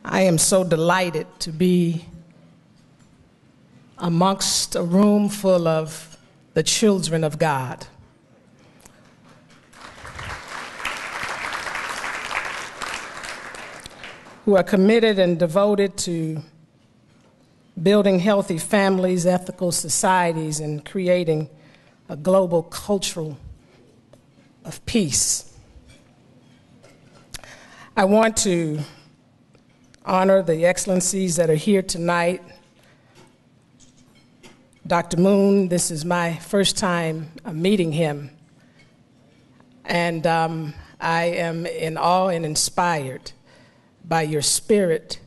I am so delighted to be amongst a room full of the children of God. Who are committed and devoted to building healthy families, ethical societies, and creating a global culture of peace. I want to honor the excellencies that are here tonight. Dr. Moon, this is my first time meeting him, and I am in awe and inspired by your spirit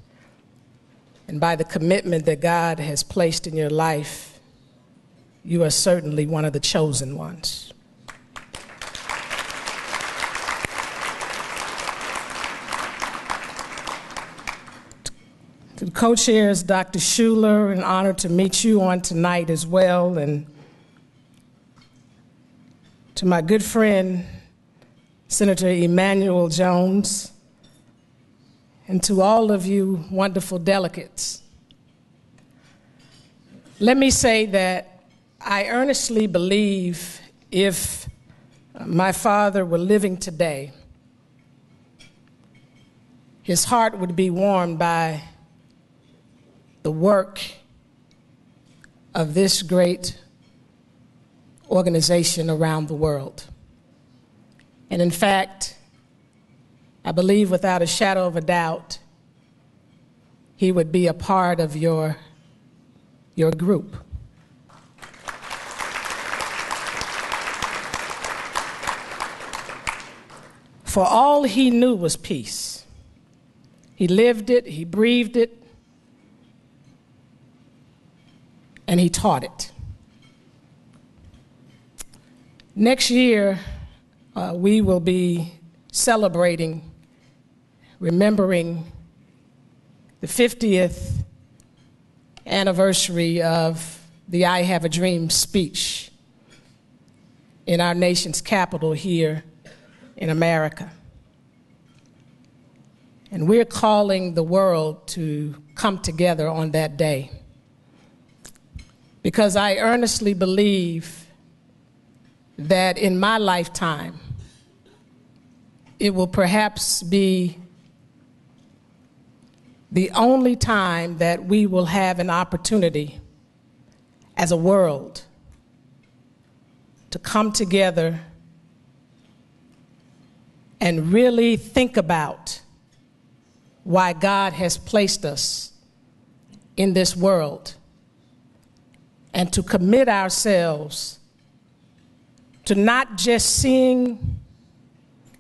and by the commitment that God has placed in your life. You are certainly one of the chosen ones. To the co-chairs, Dr. Schuler, an honor to meet you on tonight as well, and to my good friend, Senator Emanuel Jones, and to all of you wonderful delegates. Let me say that I earnestly believe if my father were living today, his heart would be warmed by the work of this great organization around the world. And in fact, I believe without a shadow of a doubt, he would be a part of your group. For all he knew was peace. He lived it, he breathed it, and he taught it. Next year, we will be celebrating, remembering the 50th anniversary of the I Have a Dream speech in our nation's capital here in America. And we're calling the world to come together on that day, because I earnestly believe that in my lifetime, it will perhaps be the only time that we will have an opportunity as a world to come together and really think about why God has placed us in this world, and to commit ourselves to not just seeing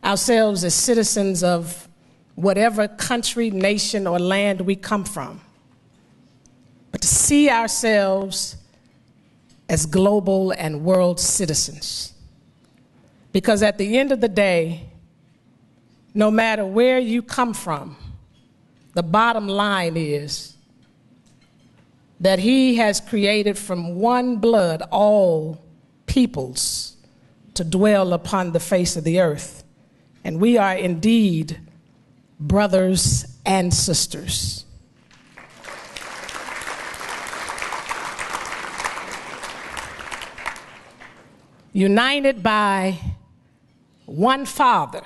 ourselves as citizens of whatever country, nation, or land we come from, but to see ourselves as global and world citizens. Because at the end of the day, no matter where you come from, the bottom line is that he has created from one blood all peoples to dwell upon the face of the earth. And we are indeed brothers and sisters. United by one Father.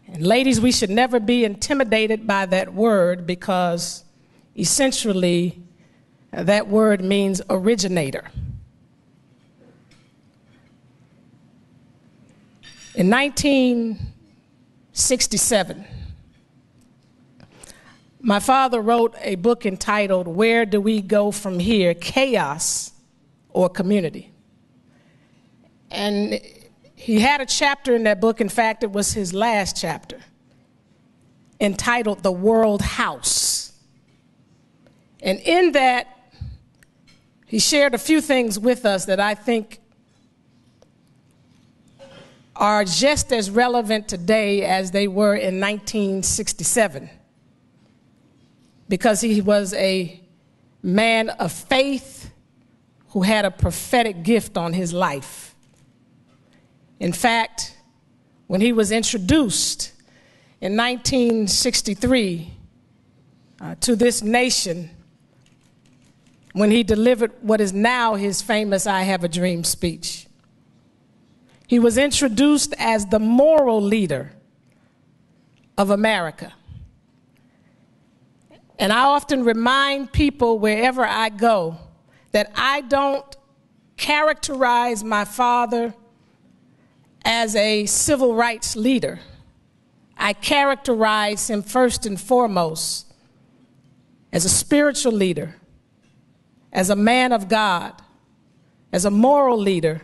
And ladies, we should never be intimidated by that word, because essentially that word means originator. In 1967, my father wrote a book entitled, Where Do We Go From Here? Chaos or Community? And he had a chapter in that book, in fact, it was his last chapter, entitled The World House. And in that, he shared a few things with us that I think are just as relevant today as they were in 1967, because he was a man of faith who had a prophetic gift on his life. In fact, when he was introduced in 1963 to this nation when he delivered what is now his famous "I Have a Dream" speech. He was introduced as the moral leader of America. And I often remind people wherever I go that I don't characterize my father as a civil rights leader. I characterize him first and foremost as a spiritual leader, as a man of God, as a moral leader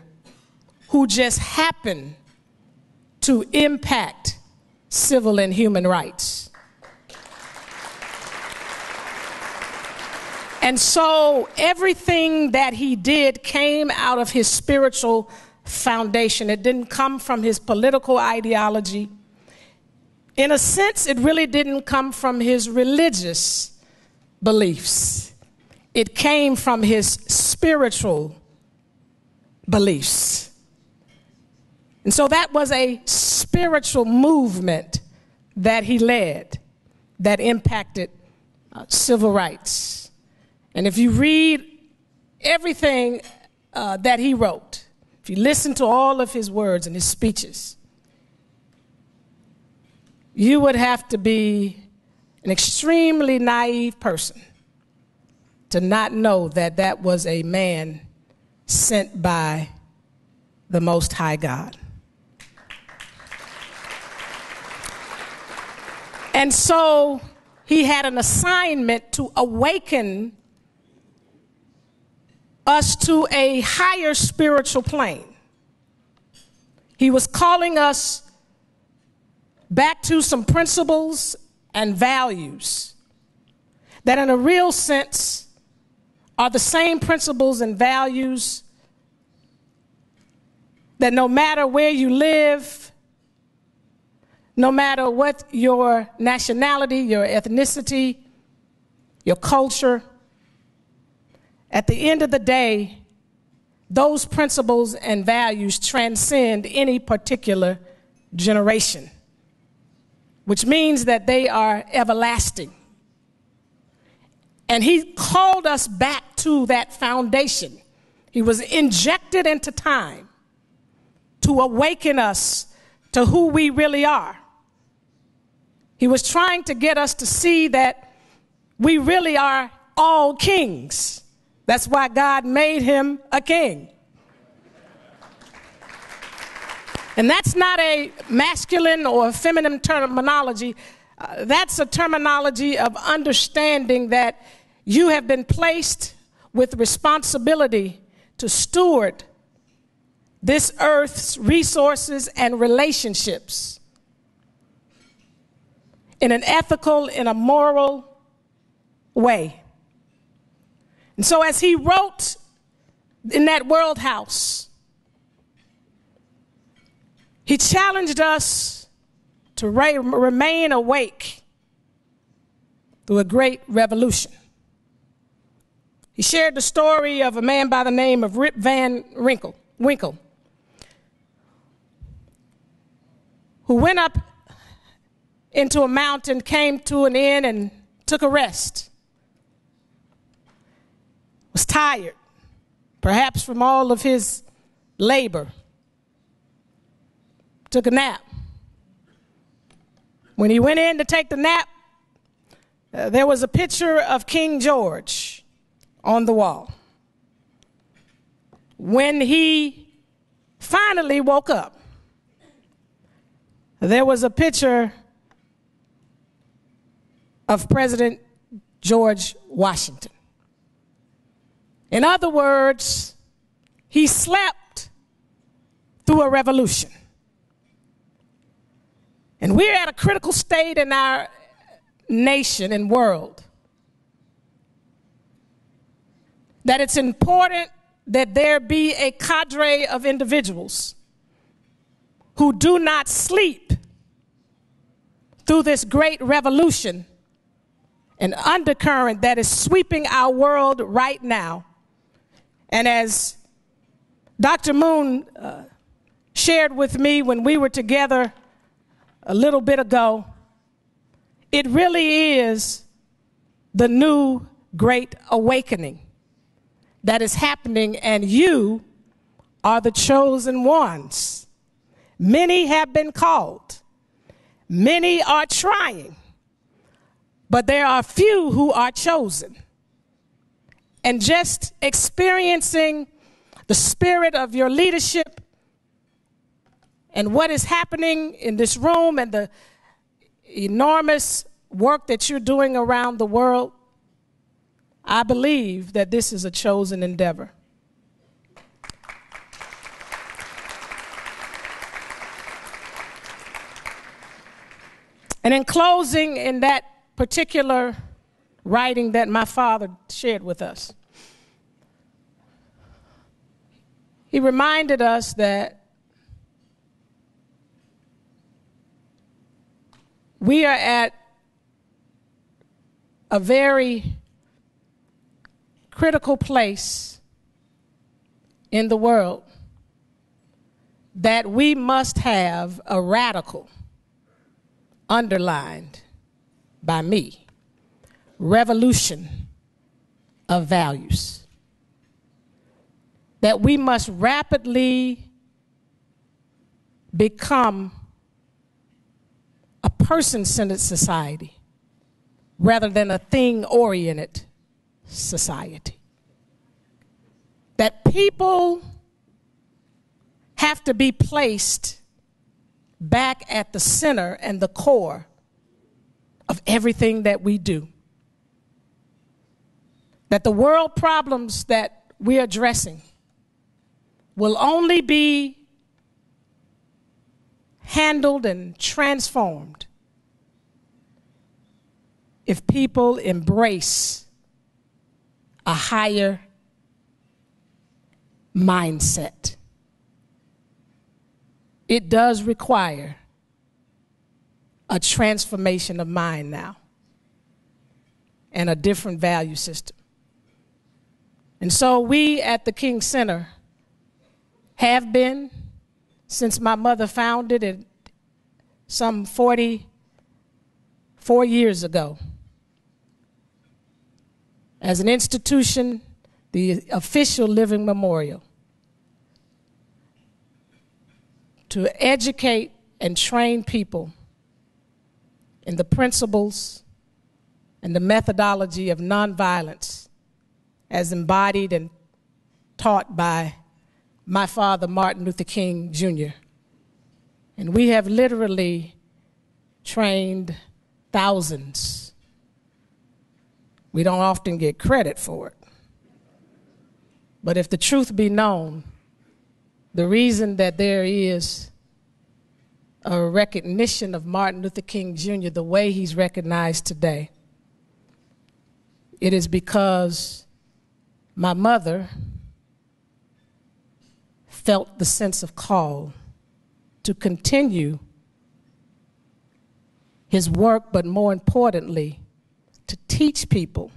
who just happened to impact civil and human rights. And so everything that he did came out of his spiritual foundation. It didn't come from his political ideology. In a sense, it really didn't come from his religious beliefs. It came from his spiritual beliefs. And so that was a spiritual movement that he led that impacted civil rights. And if you read everything that he wrote, if you listen to all of his words and his speeches, you would have to be an extremely naive person to not know that that was a man sent by the Most High God. And so he had an assignment to awaken us to a higher spiritual plane. He was calling us back to some principles and values that in a real sense are the same principles and values that no matter where you live, no matter what your nationality, your ethnicity, your culture, at the end of the day, those principles and values transcend any particular generation, which means that they are everlasting. And he called us back to that foundation. He was injected into time to awaken us to who we really are. He was trying to get us to see that we really are all kings. That's why God made him a king. And that's not a masculine or feminine terminology. That's a terminology of understanding that you have been placed with responsibility to steward this earth's resources and relationships in an ethical, in a moral way. And so as he wrote in that World House, he challenged us to remain awake through a great revolution. He shared the story of a man by the name of Rip Van Winkle, who went up into a mountain, came to an inn, and took a rest. Was tired, perhaps from all of his labor. Took a nap. When he went in to take the nap, there was a picture of King George on the wall. When he finally woke up, there was a picture of President George Washington. In other words, he slept through a revolution. And we're at a critical state in our nation and world that it's important that there be a cadre of individuals who do not sleep through this great revolution, an undercurrent that is sweeping our world right now. And as Dr. Moon shared with me when we were together a little bit ago, it really is the new great awakening that is happening, and you are the chosen ones. Many have been called. Many are trying, but there are few who are chosen. And just experiencing the spirit of your leadership and what is happening in this room and the enormous work that you're doing around the world, I believe that this is a chosen endeavor. And in closing, in that particular writing that my father shared with us, he reminded us that we are at a very critical place in the world, that we must have a radical, underlined by me, revolution of values. That we must rapidly become a person-centered society rather than a thing-oriented society. That people have to be placed back at the center and the core of everything that we do. That the world problems that we're addressing will only be handled and transformed if people embrace a higher mindset. It does require a transformation of mind now and a different value system. And so we at the King Center have been, since my mother founded it some 44 years ago, as an institution, the official living memorial, to educate and train people in the principles and the methodology of nonviolence as embodied and taught by my father, Martin Luther King, Jr. And we have literally trained thousands. We don't often get credit for it. But if the truth be known, the reason that there is a recognition of Martin Luther King Jr. the way he's recognized today, it is because my mother felt the sense of call to continue his work, but more importantly, to teach people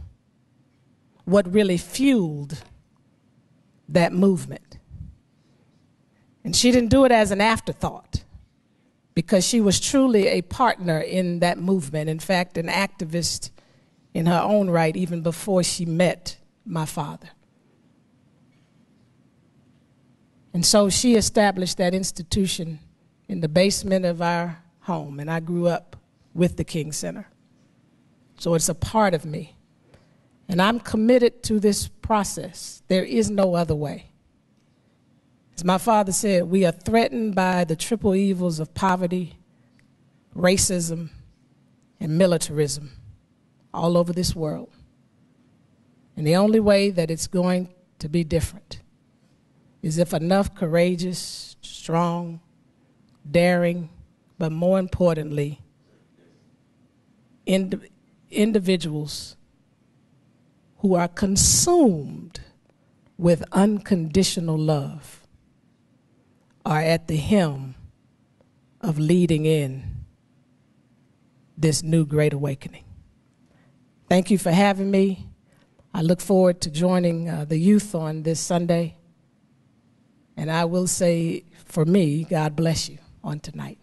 what really fueled that movement. And she didn't do it as an afterthought, because she was truly a partner in that movement. In fact, an activist in her own right, even before she met my father. And so she established that institution in the basement of our home, and I grew up with the King Center. So it's a part of me. And I'm committed to this process. There is no other way. As my father said, we are threatened by the triple evils of poverty, racism, and militarism all over this world. And the only way that it's going to be different is if enough courageous, strong, daring, but more importantly, individuals who are consumed with unconditional love are at the helm of leading in this new great awakening. Thank you for having me. I look forward to joining the youth on this Sunday. And I will say, for me, God bless you on tonight.